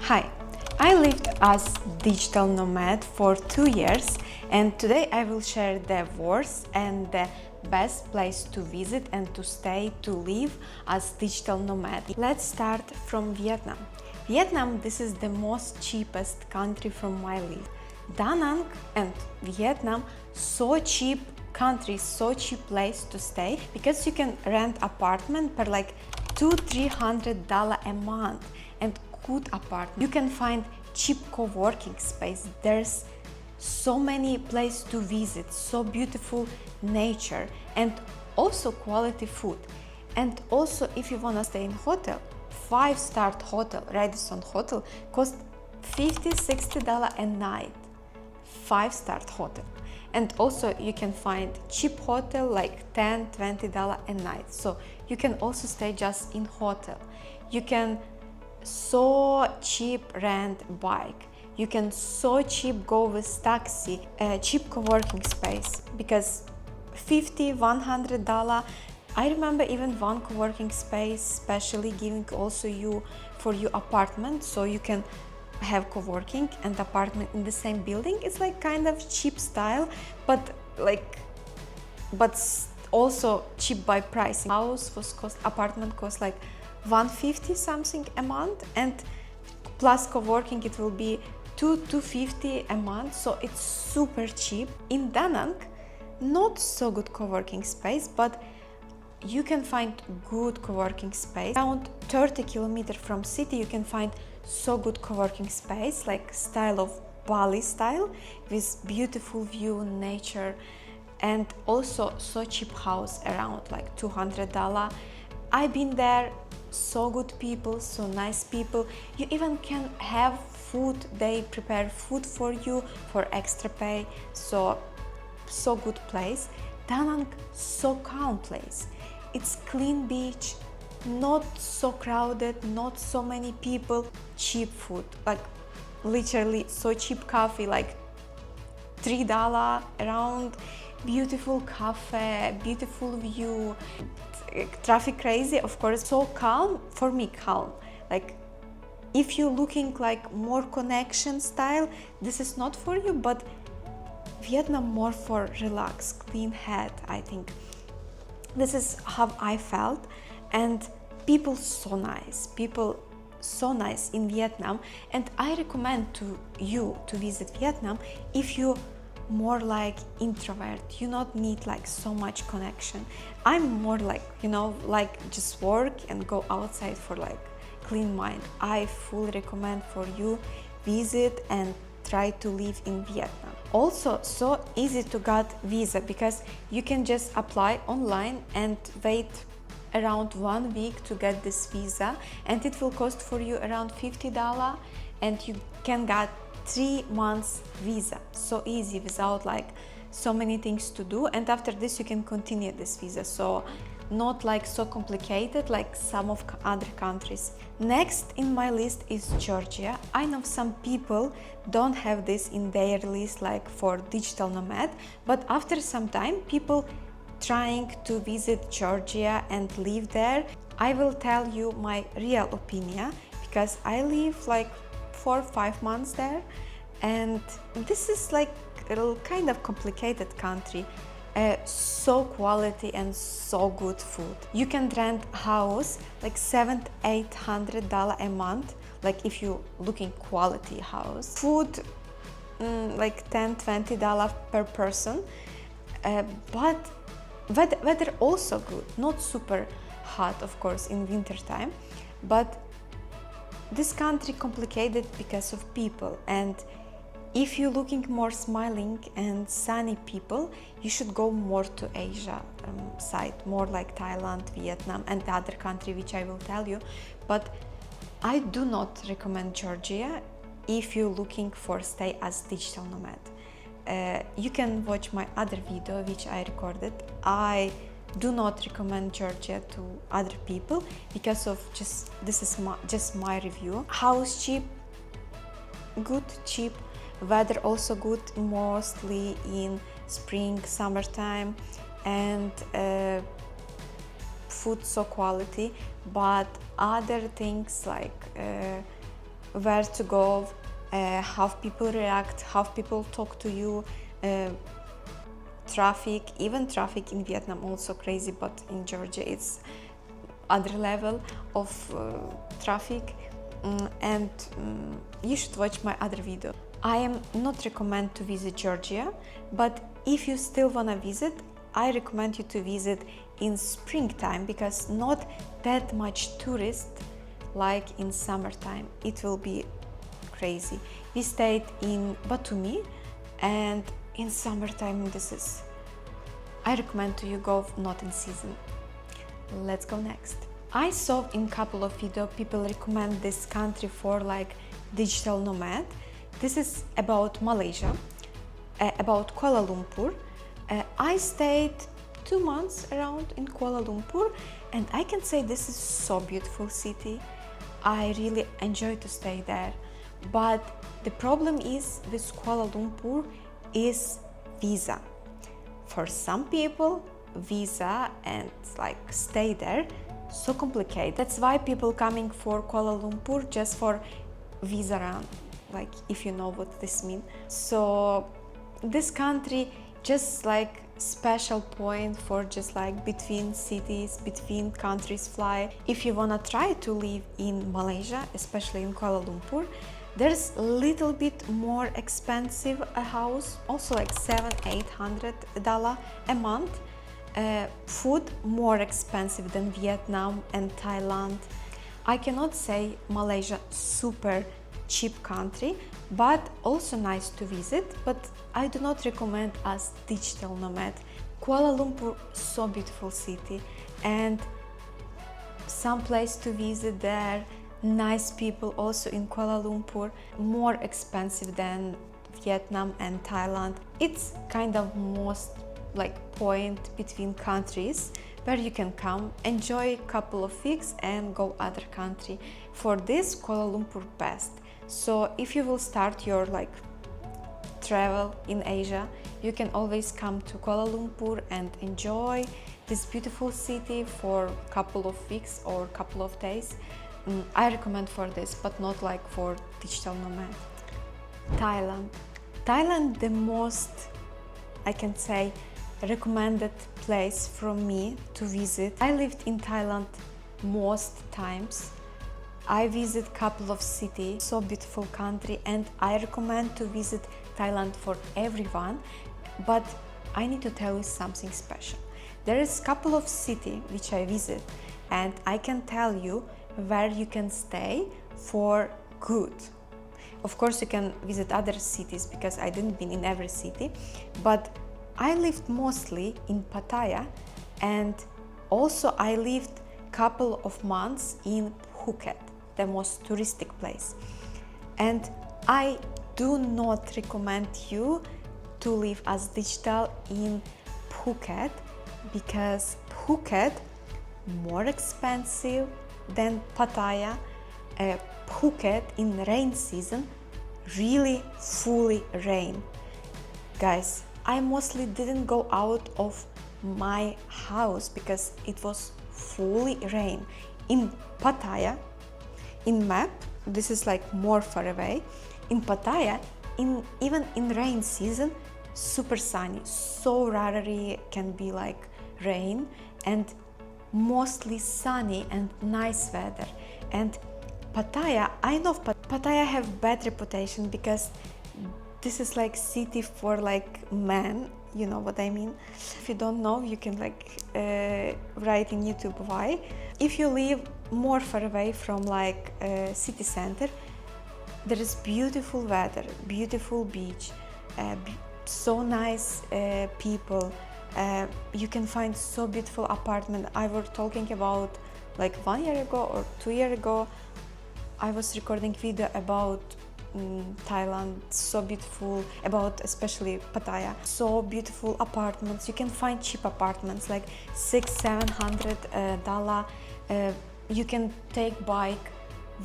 Hi, I lived as digital nomad for 2 years, and today I will share the worst and the best place to visit and to stay to live as digital nomad. Let's start from Vietnam. Vietnam, this is the most cheapest country from my list. Da Nang and Vietnam, so cheap country, so cheap place to stay because you can rent apartment per like $200-300 a month and good apartment. You can find cheap co-working space. There's so many places to visit, so beautiful nature and also quality food. And also if you wanna stay in hotel, 5-star hotel, Radisson Hotel cost $50-60 a night. 5-star hotel. And also you can find cheap hotel like $10-20 a night. So you can also stay just in hotel. You can so cheap rent bike. You can so cheap go with taxi, cheap co-working space because $50-100. I remember even one co-working space specially giving also you for your apartment, so you can have co-working and apartment in the same building. It's like kind of cheap style, but also cheap by pricing. Apartment cost like $150 something a month, and plus co-working it will be $250 a month, so it's super cheap. In Da Nang, not so good co-working space, but you can find good co-working space. Around 30 kilometers from city you can find so good co-working space, like style of Bali style with beautiful view, nature, and also so cheap house around like $200. I've been there, so good people, so nice people. You even can have food, they prepare food for you for extra pay, so good place. Da Nang, so calm place. It's clean beach, not so crowded, not so many people, cheap food, like literally so cheap coffee, like $3 around, beautiful cafe, beautiful view, traffic crazy, of course, so calm, for me calm. Like if you're looking like more connection style, this is not for you, but Vietnam more for relax, clean head, I think. This is how I felt, and people so nice in Vietnam, and I recommend to you to visit Vietnam if you more like introvert. You not need like so much connection. I'm more like, like just work and go outside for like clean mind. I fully recommend for you visit and try to live in Vietnam. Also, so easy to get visa because you can just apply online and wait around 1 week to get this visa, and it will cost for you around $50, and you can get 3 months visa. So easy, without like so many things to do, and after this you can continue this visa. So not like so complicated like some of other countries. Next in my list is Georgia. I know some people don't have this in their list like for digital nomad, but after some time people trying to visit Georgia and live there. I will tell you my real opinion because I live like 4-5 months there, and this is like a kind of complicated country. So quality and so good food. You can rent house like $700-800 a month, like if you looking quality house. Food like $10-20 per person, but weather also good, not super hot of course in winter time, but this country complicated because of people. And if you're looking more smiling and sunny people, you should go more to Asia side, more like Thailand, Vietnam, and the other country which I will tell you. But I do not recommend Georgia if you're looking for stay as digital nomad. You can watch my other video which I recorded. I do not recommend Georgia to other people because of this is just my review. House cheap, good, cheap. Weather also good, mostly in spring, summertime, and food so quality, but other things like where to go, how people react, how people talk to you, traffic, even traffic in Vietnam also crazy, but in Georgia it's other level of traffic. And you should watch my other video. I am not recommend to visit Georgia, but if you still wanna visit, I recommend you to visit in springtime because not that much tourists like in summertime. It will be crazy. We stayed in Batumi, and in summertime I recommend to you go not in season. Let's go next. I saw in couple of videos people recommend this country for like digital nomad. This is about Malaysia, about Kuala Lumpur. I stayed 2 months around in Kuala Lumpur, and I can say this is so beautiful city. I really enjoy to stay there. But the problem is with Kuala Lumpur is visa. For some people, visa and like stay there so complicated. That's why people coming for Kuala Lumpur just for visa run, like if you know what this means. So this country just like special point for just like between cities, between countries fly. If you wanna try to live in Malaysia, especially in Kuala Lumpur, there's a little bit more expensive a house, also like $700-800 a month. Food more expensive than Vietnam and Thailand. I cannot say Malaysia super cheap country, but also nice to visit, but I do not recommend as digital nomad. Kuala Lumpur, so beautiful city, and some place to visit there, nice people also in Kuala Lumpur, more expensive than Vietnam and Thailand. It's kind of most like point between countries where you can come, enjoy a couple of weeks and go other country. For this, Kuala Lumpur best. So if you will start your like travel in Asia, you can always come to Kuala Lumpur and enjoy this beautiful city for a couple of weeks or couple of days. I recommend for this, but not like for digital nomad. Thailand. Thailand, the most, I can say, recommended place from me to visit. I lived in Thailand most times. I visit couple of cities, so beautiful country, and I recommend to visit Thailand for everyone. But I need to tell you something special. There is couple of cities which I visit, and I can tell you where you can stay for good. Of course, you can visit other cities because I didn't been in every city, but I lived mostly in Pattaya, and also I lived couple of months in Phuket, the most touristic place. And I do not recommend you to live as digital in Phuket because Phuket more expensive than Pattaya. Phuket in rain season really fully rain. Guys, I mostly didn't go out of my house because it was fully rain. In Pattaya, in map, this is like more far away. In Pattaya, even in rain season, super sunny. So rarely can be like rain, and mostly sunny and nice weather. And Pattaya, I know Pattaya have bad reputation because this is like city for like men, you know what I mean. If you don't know, you can like write in YouTube why. If you live more far away from like city center, there is beautiful weather, beautiful beach, so nice people. You can find so beautiful apartment. I was talking about like 1 year ago or 2 years ago, I was recording video about Thailand, so beautiful, about especially Pattaya, so beautiful apartments. You can find cheap apartments like $600-700. You can take bike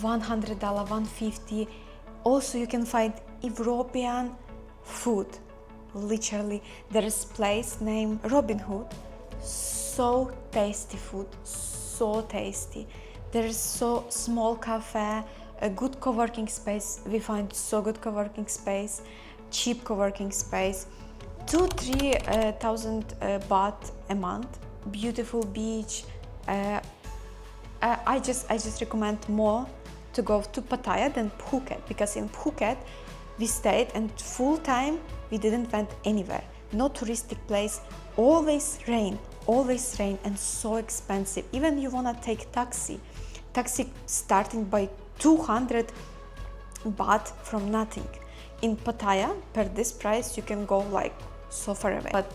$100, $150. Also you can find European food. Literally, there is place named Robin Hood. So tasty food, so tasty. There is so small cafe, a good co-working space. We find so good co-working space, cheap co-working space, 2-3 thousand baht a month, beautiful beach. I just recommend more to go to Pattaya than Phuket, because in Phuket we stayed and full time we didn't went anywhere. No touristic place, always rain and so expensive. Even you wanna take taxi starting by 200 baht from nothing. In Pattaya, per this price, you can go like so far away. But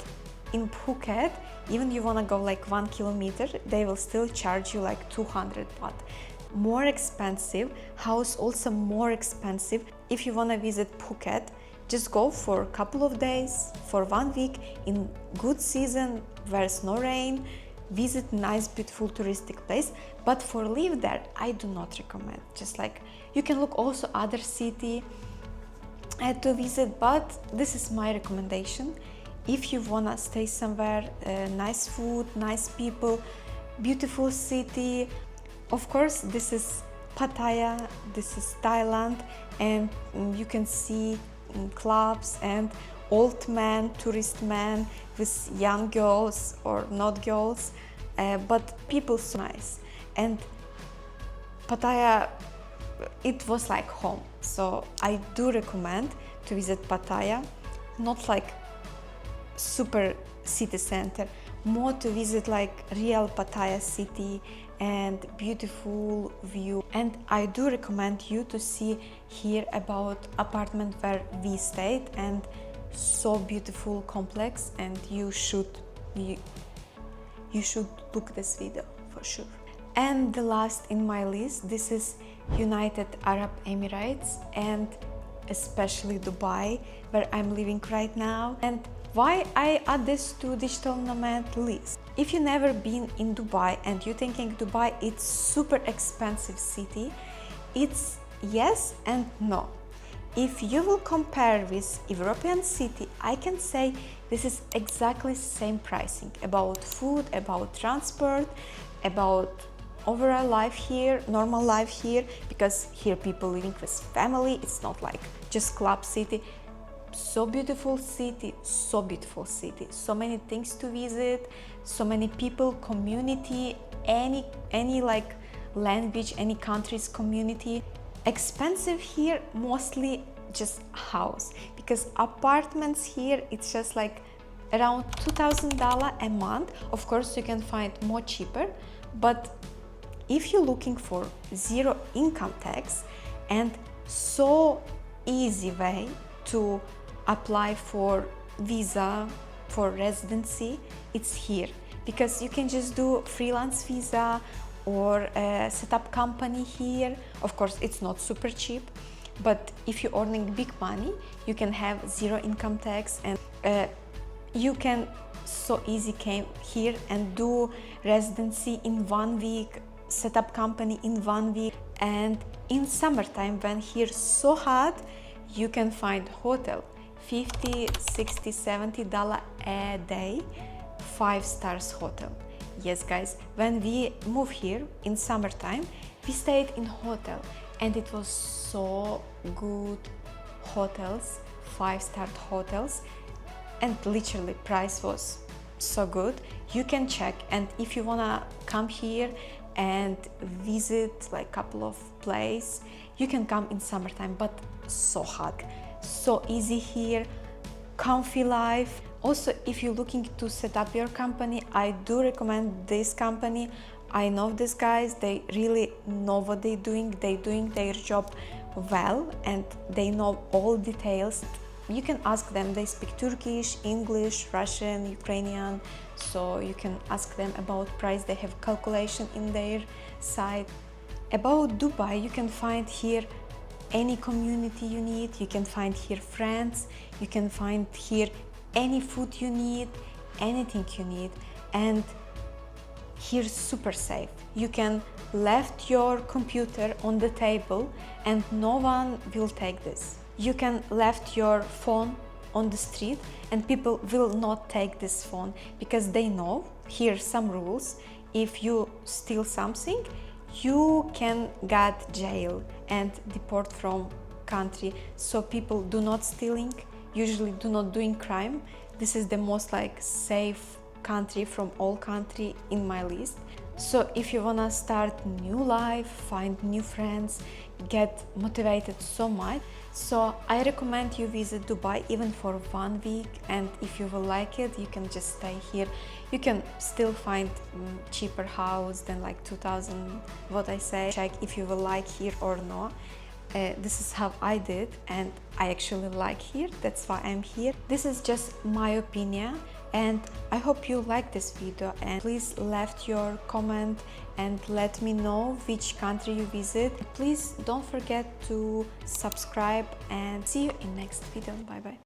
in Phuket, even you wanna go like 1 kilometer, they will still charge you like 200 baht. More expensive, house also more expensive. If you wanna visit Phuket, just go for a couple of days, for 1 week, in good season, where's no rain, visit nice, beautiful touristic place. But for live there, I do not recommend. Just like, you can look also other city to visit, but this is my recommendation. If you wanna stay somewhere, nice food, nice people, beautiful city. Of course, this is Pattaya, this is Thailand, and you can see clubs and old men, tourist men with young girls or not girls, but people so nice. And Pattaya, it was like home, so I do recommend to visit Pattaya, not like super city center, more to visit like real Pattaya city and beautiful view. And I do recommend you to see here about apartment where we stayed, and so beautiful complex, and you should look this video for sure. And the last in my list, this is United Arab Emirates, and especially Dubai, where I'm living right now. And why I add this to Digital Nomad list? If you've never been in Dubai and you're thinking Dubai it's super expensive city, it's yes and no. If you will compare with European city, I can say this is exactly same pricing, about food, about transport, about overall life here, normal life here, because here people living with family, it's not like just club city. So beautiful city, so beautiful city, so many things to visit, so many people, community, any like language, any country's community. Expensive here, mostly just house, because apartments here it's just like around $2,000 a month. Of course you can find more cheaper, but if you're looking for zero income tax and so easy way to apply for visa for residency, it's here, because you can just do freelance visa or set up company here. Of course it's not super cheap, but if you're earning big money you can have zero income tax, and you can so easy came here and do residency in 1 week, set up company in 1 week. And in summertime when here so hot, you can find hotel $50, $60, $70 a day, 5 stars hotel. Yes guys, when we moved here in summertime, we stayed in hotel and it was so good hotels, 5-star hotels, and literally price was so good. You can check, and if you wanna come here and visit like couple of places, you can come in summertime, but so hot, so easy here, comfy life. Also, if you're looking to set up your company, I do recommend this company. I know these guys, they really know what they're doing their job well, and they know all details. You can ask them, they speak Turkish, English, Russian, Ukrainian, so you can ask them about price. They have calculation in their site. About Dubai, you can find here any community you need, you can find here friends, you can find here any food you need, anything you need, and here super safe. You can left your computer on the table and no one will take this. You can left your phone on the street and people will not take this phone, because they know here some rules. If you steal something, you can get jail and deport from country. So people do not stealing, usually do not doing crime. This is the most like safe country from all country in my list. So if you wanna start new life, find new friends, get motivated so much, so I recommend you visit Dubai even for 1 week, and if you will like it, you can just stay here. You can still find cheaper house than like 2000, what I say. Check if you will like here or not. This is how I did, and I actually like here, that's why I'm here. This is just my opinion, and I hope you like this video, and please left your comment and let me know which country you visit. Please don't forget to subscribe, and see you in next video. Bye bye.